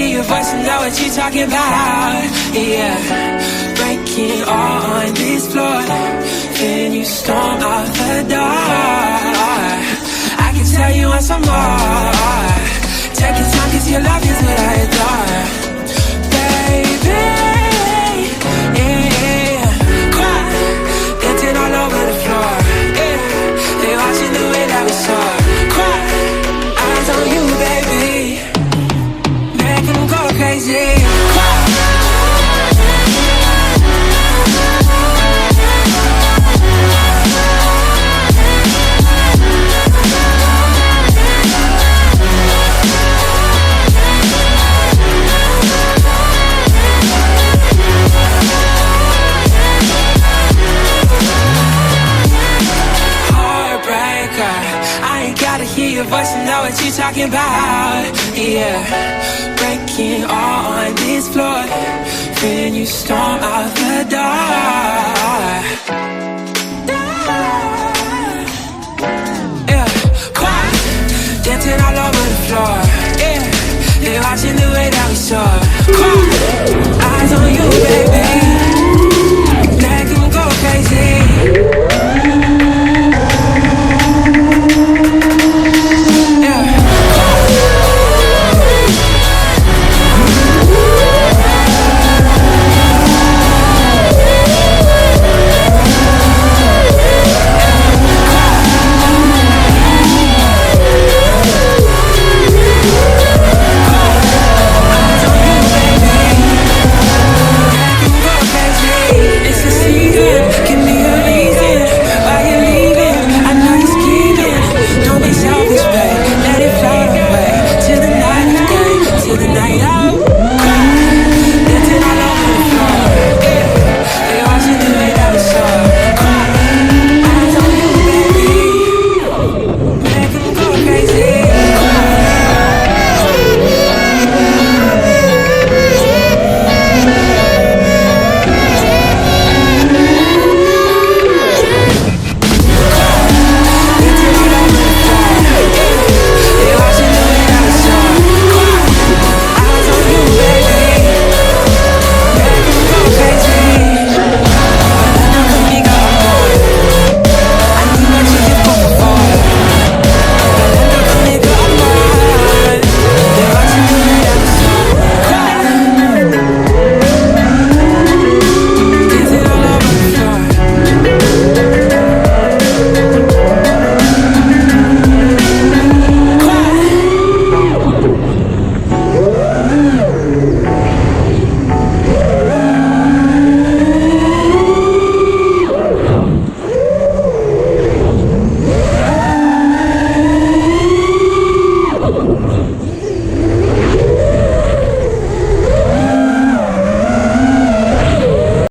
hear your voice and know what you talking about. Yeah, breaking on this floor, then you storm out the door. I can tell you want some more. Take your time, cause your love is what I adore. Baby, yeah, cry, dancing all over the floor. Yeah, they watching the way that we soar. Cry, eyes on you, baby, making them go crazy. Cry. Hear your voice and know what you talking about. Yeah, breaking on this floor, then you storm out the door. Yeah, quiet, dancing all over the floor.